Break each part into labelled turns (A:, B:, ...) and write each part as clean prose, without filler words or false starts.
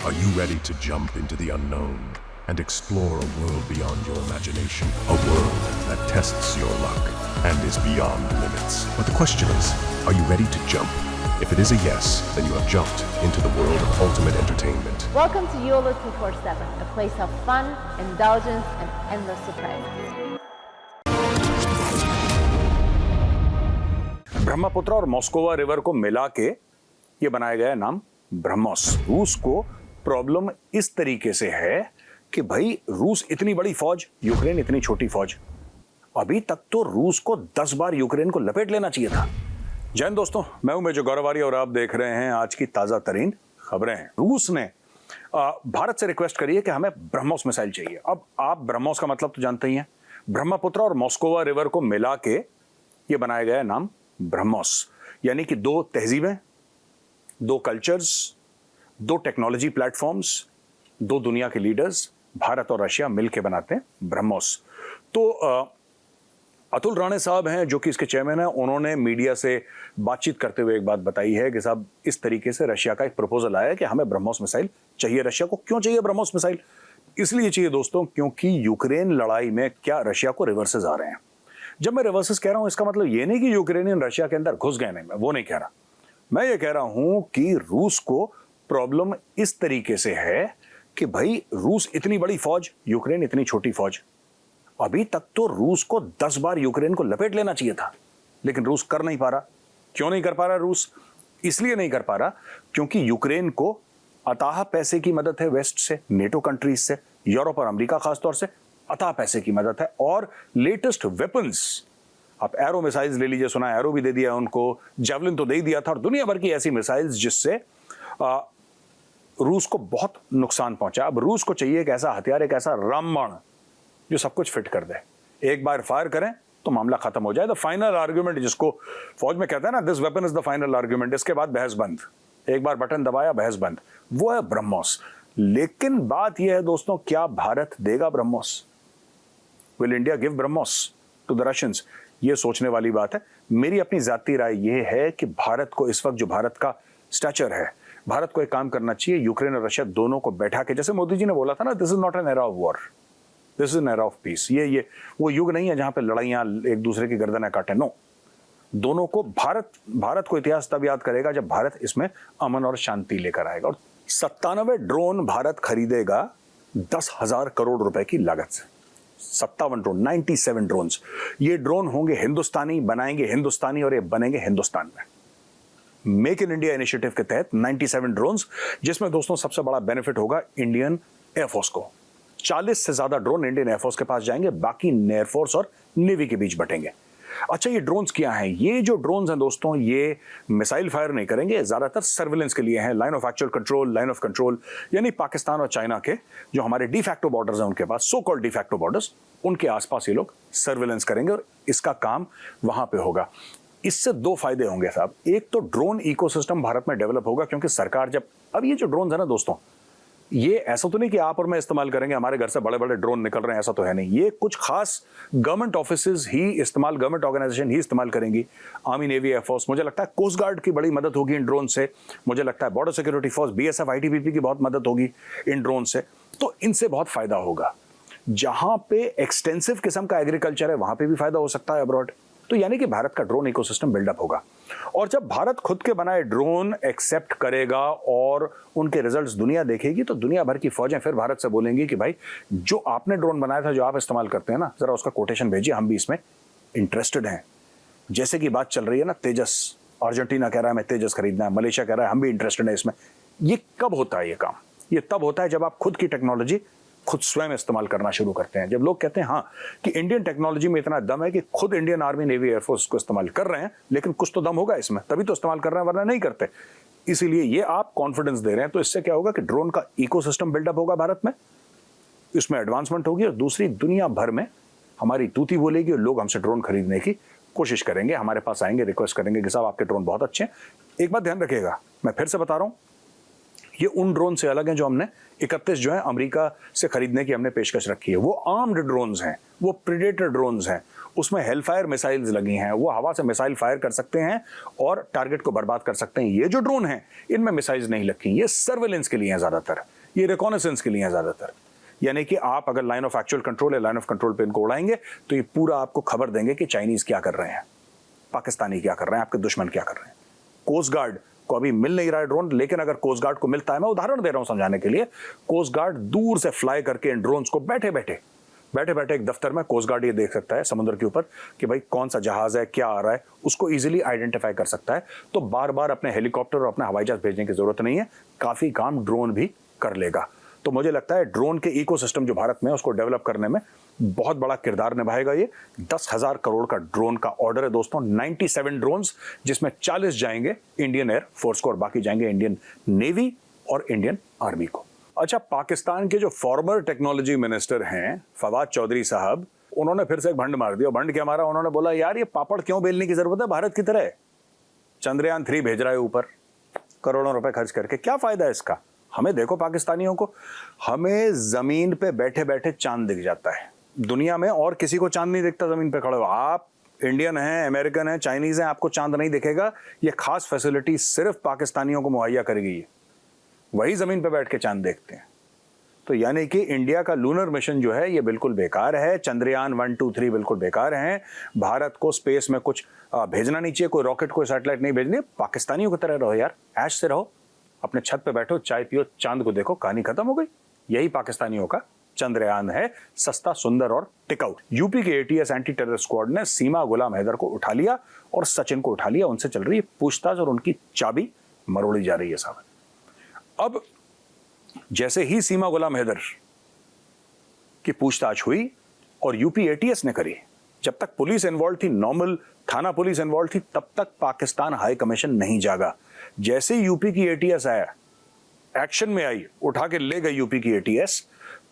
A: Are you ready to jump into the unknown and explore a world beyond your imagination? A world that tests your luck and is beyond limits. But the question is, are you ready to jump? If it is a yes, then you have jumped into the world of ultimate entertainment.
B: Welcome to YOLO 247, a place of fun, indulgence, and endless surprises.
C: Brahmaputra और Moskva river को मिला के ये बनाया गया नाम ब्रह्मोस। रूस को प्रॉब्लम इस तरीके से है कि भाई रूस इतनी बड़ी फौज, यूक्रेन इतनी छोटी फौज। अभी तक तो रूस को 10 बार यूक्रेन को लपेट लेना चाहिए था। जय हिंद दोस्तों, मैं हूं मेजर गौरवारी और आप देख रहे हैं आज की ताजा तरीन खबरें। रूस ने भारत से रिक्वेस्ट करी है कि हमें ब्रह्मोस मिसाइल चाहिए। अब आप ब्रह्मोस का मतलब तो जानते ही हैं, ब्रह्मपुत्र और मॉस्कोवा रिवर को मिला के ये बनाया गया नाम ब्रह्मोस, यानी कि 2 तहजीबें, 2 कल्चर्स, 2 टेक्नोलॉजी प्लेटफॉर्म्स, 2 दुनिया के लीडर्स भारत और रशिया मिलकर बनाते हैं ब्रह्मोस। तो अतुल राणे साहब हैं जो कि इसके चेयरमैन हैं, उन्होंने मीडिया से बातचीत करते हुए एक बात बताई है कि साहब इस तरीके से रशिया का एक प्रपोजल आया है कि हमें ब्रह्मोस मिसाइल चाहिए। रशिया को क्यों चाहिए ब्रह्मोस मिसाइल? इसलिए चाहिए दोस्तों क्योंकि यूक्रेन लड़ाई में क्या रशिया को रिवर्सेस आ रहे हैं। जब मैं रिवर्सेस कह रहा हूं इसका मतलब ये नहीं कि यूक्रेनियन रशिया के अंदर घुस गए, नहीं, मैं वो नहीं कह रहा। मैं ये कह रहा हूं कि रूस को प्रॉब्लम इस तरीके से है कि भाई रूस इतनी बड़ी फौज, यूक्रेन इतनी छोटी फौज। अभी तक तो रूस को 10 बार यूक्रेन को लपेट लेना चाहिए था, लेकिन रूस कर नहीं पा रहा। क्यों नहीं कर पा रहा रूस? इसलिए नहीं कर पा रहा क्योंकि यूक्रेन को अथाह पैसे की मदद है वेस्ट से, नेटो कंट्रीज से, यूरोप और अमेरिका खासतौर से अथाह पैसे की मदद है। और लेटेस्ट वेपन्स, आप एरो मिसाइल्स ले लीजिए, सुना एरो भी दे दिया उनको, जेवलिन तो दे ही दिया था, और दुनिया भर की ऐसी मिसाइल्स जिससे रूस को बहुत नुकसान पहुंचा। अब रूस को चाहिए एक ऐसा हथियार, एक ऐसा रामबाण जो सब कुछ फिट कर दे। एक बार फायर करें तो मामला खत्म हो जाए। द फाइनल आर्ग्यूमेंट, जिसको फौज में कहते हैं ना, this weapon is the final argument, इसके बाद बहस बंद। एक बार बटन दबाया, बहस बंद, वो है ब्रह्मोस। लेकिन बात यह है दोस्तों, क्या भारत देगा BrahMos? Will India give BrahMos to the Russians? ये सोचने वाली बात है। मेरी अपनी जाती राय यह है कि भारत को इस वक्त जो भारत का स्टैचर है, भारत को एक काम करना चाहिए, यूक्रेन और रशिया दोनों को बैठा के, जैसे मोदी जी ने बोला था ना, this is not an era of war, this is an era of peace. ये वो युग नहीं है जहां पे लड़ाइयां एक दूसरे की गर्दनें काटे। नो, दोनों को भारत को इतिहास तब याद करेगा जब भारत इसमें अमन और शांति लेकर आएगा। और 97 ड्रोन भारत खरीदेगा 10,000 करोड़ रुपए की लागत से। 57 ड्रोन, 97 ड्रोन्स। ये ड्रोन होंगे हिंदुस्तानी, बनाएंगे हिंदुस्तानी, और ये बनेंगे हिंदुस्तान में। मेक इन इंडिया इनिशिएटिव के तहत 97 ड्रोन्स, जिसमें दोस्तों सबसे बड़ा बेनिफिट होगा इंडियन एयरफोर्स को। 40 से ज्यादा ड्रोन इंडियन एयरफोर्स के पास जाएंगे, बाकी एयरफोर्स और नेवी के बीच बटेंगे। अच्छा, ये ड्रोन्स क्या हैं? ये जो ड्रोन्स हैं दोस्तों, ये मिसाइल फायर नहीं करेंगे, ज्यादातर सर्विलेंस के लिए हैं, line of actual control, line of control, यानी पाकिस्तान और चाइना के जो हमारे डिफैक्टो बॉर्डर्स हैं उनके पास, सो कॉल्ड डिफैक्टो बॉर्डर्स, उनके आसपास ये लोग सर्विलेंस करेंगे और इसका काम वहां पे होगा। इससे 2 फायदे होंगे साहब। एक तो ड्रोन इकोसिस्टम भारत में डेवलप होगा, क्योंकि सरकार जब, अब ये जो ड्रोन है ना दोस्तों, ये ऐसा तो नहीं कि आप और मैं इस्तेमाल करेंगे, हमारे घर से बड़े बड़े ड्रोन निकल रहे हैं, ऐसा तो है नहीं। ये कुछ खास गवर्नमेंट ऑफिसेज ही इस्तेमाल, गवर्नमेंट ऑर्गेनाइजेशन ही इस्तेमाल करेंगी। आर्मी, नेवी, एयरफोर्स, मुझे लगता है कोस्ट गार्ड की बड़ी मदद होगी इन ड्रोन से। मुझे लगता है border security force, BSF, ITBP की बहुत मदद होगी इन ड्रोन से। तो इनसे बहुत फायदा होगा। जहां पे एक्सटेंसिव किस्म का एग्रीकल्चर है वहां पे भी फायदा हो सकता है अब्रॉड। तो यानी कि भारत का ड्रोन इकोसिस्टम बिल्डअप होगा। और जब भारत खुद के बनाए ड्रोन एक्सेप्ट करेगा और उनके रिजल्ट्स दुनिया देखेगी, तो दुनिया भर की फौजें फिर भारत से बोलेंगी कि भाई जो आपने ड्रोन बनाया था, जो आप इस्तेमाल करते हैं ना, जरा उसका कोटेशन भेजिए, हम भी इसमें इंटरेस्टेड हैं। जैसे कि बात चल रही है ना, तेजस, अर्जेंटीना कह रहा है मैं तेजस खरीदना है, मलेशिया कह रहा है हम भी इंटरेस्टेड है इसमें। ये कब होता है ये काम? ये तब होता है जब आप खुद की टेक्नोलॉजी खुद स्वयं इस्तेमाल करना शुरू करते हैं। जब लोग कहते हैं हाँ कि इंडियन टेक्नोलॉजी में इतना दम है कि खुद इंडियन आर्मी, नेवी, एयरफोर्स को इस्तेमाल कर रहे हैं, लेकिन कुछ तो दम होगा इसमें, तभी तो इस्तेमाल कर रहे हैं, वरना नहीं करते। इसीलिए ये आप कॉन्फिडेंस दे रहे हैं। तो इससे क्या होगा कि ड्रोन का इकोसिस्टम बिल्डअप होगा भारत में, इसमें एडवांसमेंट होगी, और दूसरी दुनिया भर में हमारी तूती बोलेगी और लोग हमसे ड्रोन खरीदने की कोशिश करेंगे, हमारे पास आएंगे, रिक्वेस्ट करेंगे कि साहब आपके ड्रोन बहुत अच्छे हैं। एक बात ध्यान रखिएगा, मैं फिर से बता रहा हूं, ये उन ड्रोन से अलग हैं जो हमने 31 जो है अमेरिका से खरीदने की हमने पेशकश रखी है। वो आर्म्ड ड्रोन्स हैं, वो प्रेडेटर ड्रोन्स हैं, उसमें हेलफायर मिसाइल्स लगी हैं, वो हवा से मिसाइल फायर कर सकते हैं और टारगेट को बर्बाद कर सकते हैं। ये जो ड्रोन हैं इनमें मिसाइल्स नहीं लगी, ये सर्वेलेंस के लिए हैं ज़्यादातर, ये रिकॉनेसेंस के लिए हैं ज़्यादातर। यानी कि आप अगर लाइन ऑफ एक्चुअल कंट्रोल या लाइन ऑफ कंट्रोल पे इनको उड़ाएंगे तो ये पूरा आपको खबर देंगे कि चाइनीज क्या कर रहे हैं, पाकिस्तानी क्या कर रहे हैं, आपके दुश्मन क्या कर रहे हैं। कोस्ट गार्ड को अभी मिल नहीं रहा है ड्रोन, लेकिन अगर कोस्ट गार्ड को मिलता है, मैं उदाहरण दे रहा हूं समझाने के लिए, कोस्ट गार्ड दूर से फ्लाई करके इन ड्रोन्स को बैठे बैठे एक दफ्तर में कोस्ट गार्ड ये देख सकता है समुद्र के ऊपर कि भाई कौन सा जहाज है, क्या आ रहा है, उसको इजीली आइडेंटिफाई कर सकता है। तो बार बार अपने हेलीकॉप्टर और अपने हवाई जहाज भेजने की जरूरत नहीं है, काफी काम ड्रोन भी कर लेगा। तो मुझे लगता है ड्रोन के इकोसिस्टम जो भारत में है उसको डेवलप करने में बहुत बड़ा किरदार निभाएगा। ये 10,000 करोड़ का ड्रोन का ऑर्डर है दोस्तों, 97 ड्रोन्स, जिसमें 40 जाएंगे इंडियन एयर फोर्स को और बाकी जाएंगे इंडियन नेवी और इंडियन आर्मी को। अच्छा, पाकिस्तान के जो फॉर्मर टेक्नोलॉजी मिनिस्टर हैं फवाद चौधरी साहब, उन्होंने फिर से एक भंड मार दिया। भंड क्या मारा? उन्होंने बोला यार ये पापड़ क्यों बेलने की जरूरत है भारत की तरह, चंद्रयान 3 भेज रहा है ऊपर करोड़ों रुपए खर्च करके, क्या फायदा है इसका। हमें देखो पाकिस्तानियों को, हमें जमीन पे बैठे बैठे चांद दिख जाता है, दुनिया में और किसी को चांद नहीं दिखता जमीन पे खड़े हो। आप इंडियन हैं, अमेरिकन हैं, चाइनीज हैं, आपको चांद नहीं दिखेगा। ये खास फैसिलिटी सिर्फ पाकिस्तानियों को मुहैया करेगी, ये वही जमीन पे बैठ के चांद देखते हैं। तो यानी कि इंडिया का लूनर मिशन जो है ये बिल्कुल बेकार है, चंद्रयान 1, 2, 3 बिल्कुल बेकार हैं। भारत को स्पेस में कुछ भेजना नहीं चाहिए, कोई रॉकेट कोई सैटेलाइट नहीं भेजनी। पाकिस्तानियों की तरह रहो यार, ऐश से रहो, अपने छत पे बैठो, चाय पियो, चांद को देखो, कहानी खत्म हो गई। यही पाकिस्तानियों का चंद्रयान है, सस्ता, सुंदर और टिकाऊ। यूपी के एटीएस एंटी टेरर स्क्वाड ने सीमा गुलाम हैदर को उठा लिया और सचिन को उठा लिया। उनसे चल रही है पूछताछ और उनकी चाबी मरोड़ी जा रही है साहब। अब जैसे ही सीमा गुलाम हैदर की पूछताछ हुई और यूपी एटीएस ने करी, जब तक पुलिस इन्वॉल्व थी, नॉर्मल थाना पुलिस इन्वॉल्व थी, तब तक पाकिस्तान हाई कमीशन नहीं जागा। जैसे यूपी की एटीएस आया, एक्शन में आई, उठा के ले गई यूपी की एटीएस,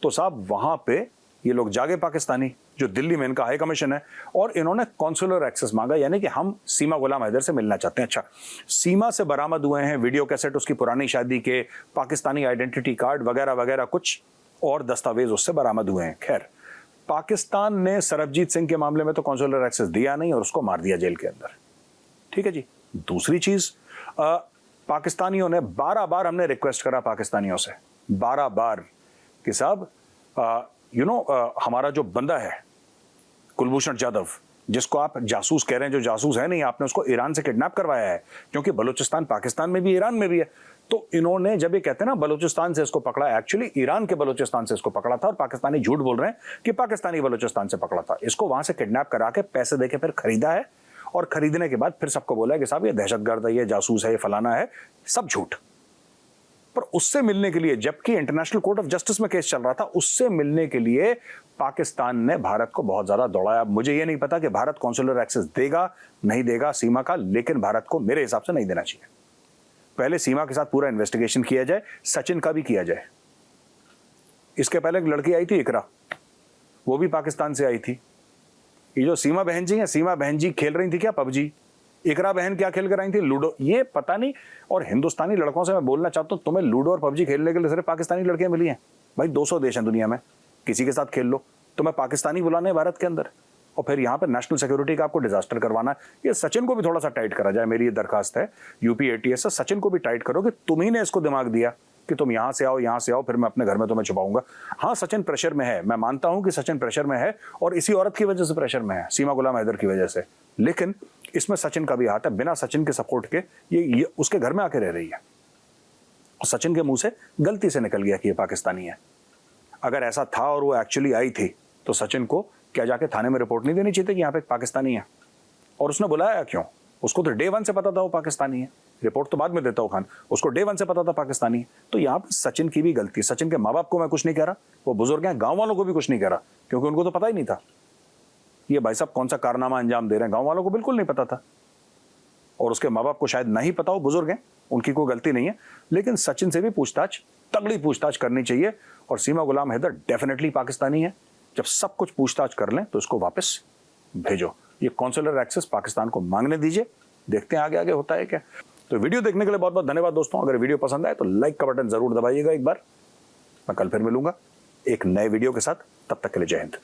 C: तो साहब वहां पे ये लोग जागे पाकिस्तानी, जो दिल्ली में इनका हाई कमीशन है, और इन्होंने कॉन्सुलर एक्सेस मांगा, यानी कि हम सीमा गुलाम हैदर से मिलना चाहते हैं। अच्छा, सीमा से बरामद हुए हैं वीडियो कैसेट उसकी पुरानी शादी के, पाकिस्तानी आइडेंटिटी कार्ड वगैरह वगैरह, कुछ और दस्तावेज उससे बरामद हुए हैं। खैर, पाकिस्तान ने सरबजीत सिंह के मामले में तो कॉन्सुलर एक्सेस दिया नहीं और उसको मार दिया जेल के अंदर। ठीक है जी। दूसरी चीज, पाकिस्तानियों ने 12 बार हमने रिक्वेस्ट करा पाकिस्तानियों से, 12 बार कि साहब हमारा जो बंदा है कुलभूषण जाधव, जिसको आप जासूस कह रहे हैं, जो जासूस है नहीं, आपने उसको ईरान से किडनैप करवाया है, क्योंकि बलूचिस्तान पाकिस्तान में भी, ईरान में भी है। तो इन्होंने जब ये कहते हैं ना बलूचिस्तान से इसको पकड़ा, एक्चुअली ईरान के बलूचिस्तान से इसको पकड़ा था, और पाकिस्तानी झूठ बोल रहे हैं कि पाकिस्तानी बलूचिस्तान से पकड़ा था। इसको वहां से किडनैप करा के पैसे देके फिर खरीदा है, और खरीदने के बाद फिर सबको बोला है कि साहब ये दहशतगर्द है, ये जासूस है, ये फलाना है, सब झूठ। पर उससे मिलने के लिए, जबकि इंटरनेशनल कोर्ट ऑफ जस्टिस में केस चल रहा था, उससे मिलने के लिए पाकिस्तान ने भारत को बहुत ज्यादा दौड़ाया। मुझे ये नहीं पता कि भारत कॉन्सुलर एक्सेस देगा नहीं देगा सीमा का, लेकिन भारत को मेरे हिसाब से नहीं देना चाहिए। पहले सीमा के साथ पूरा इन्वेस्टिगेशन किया जाए, सचिन का भी किया जाए। इसके पहले एक लड़की आई थी इकरा, वो भी पाकिस्तान से आई थी। ये जो सीमा बहन जी हैं, सीमा बहन जी खेल रही थी क्या पबजी, इकरा बहन क्या खेल कर आई थी, लूडो, ये पता नहीं। और हिंदुस्तानी लड़कों से मैं बोलना चाहता हूं, तुम्हें लूडो और पबजी खेलने के लिए सिर्फ पाकिस्तानी लड़कियां मिली हैं? भाई 200 देश हैं दुनिया में, किसी के साथ खेल लो। तुम्हें पाकिस्तानी बुलाने हैं भारत के अंदर, और फिर यहाँ पर नेशनल सिक्योरिटी का आपको डिजास्टर करवाना है। ये सचिन को भी थोड़ा सा टाइट करा जाए, मेरी ये दरखास्त है यूपी एटीएस से, सचिन को भी टाइट करो कि तुम ही ने इसको दिमाग दिया कि तुम यहाँ से आओ, फिर मैं अपने घर में तुम्हें छुपाऊंगा। हाँ, सचिन प्रेशर में है, मैं मानता हूं कि सचिन प्रेशर में है, और इसी औरत की वजह से प्रेशर में है, सीमा गुलाम हैदर की वजह से। लेकिन इसमें सचिन का भी हाथ है, बिना सचिन के सपोर्ट के ये उसके घर में आके रह रही है, और सचिन के मुंह से गलती से निकल गया कि ये पाकिस्तानी है। अगर ऐसा था और वो एक्चुअली आई थी, तो सचिन को क्या जाके थाने में रिपोर्ट नहीं देनी चाहिए थी कि यहाँ पे पाकिस्तानी है? और उसने बुलाया क्यों? उसको तो डे 1 से पता था वो पाकिस्तानी है, रिपोर्ट तो बाद में देता हूं खान, उसको डे 1 से पता था पाकिस्तानी है। तो यहाँ पर सचिन की भी गलती। सचिन के माँ बाप को मैं कुछ नहीं कह रहा, वो बुजुर्ग हैं, गांव वालों को भी कुछ नहीं कह रहा, क्योंकि उनको तो पता ही नहीं था ये भाई साहब कौन सा कारनामा अंजाम दे रहे हैं, गांव वालों को बिल्कुल नहीं पता था, और उसके माँ बाप को शायद नहीं पता हो, बुजुर्ग हैं, उनकी कोई गलती नहीं है। लेकिन सचिन से भी पूछताछ, तगड़ी पूछताछ करनी चाहिए, और सीमा गुलाम हैदर डेफिनेटली पाकिस्तानी है। जब सब कुछ पूछताछ कर लें तो इसको वापस भेजो, ये कॉन्सुलर एक्सेस पाकिस्तान को मांगने दीजिए, देखते हैं आगे आगे होता है क्या। तो तो वीडियो देखने के लिए बहुत बहुत धन्यवाद दोस्तों। अगर वीडियो पसंद आए तो लाइक का बटन जरूर दबाइएगा एक बार। मैं कल फिर मिलूंगा एक नए वीडियो के साथ, तब तक के लिए जय हिंद।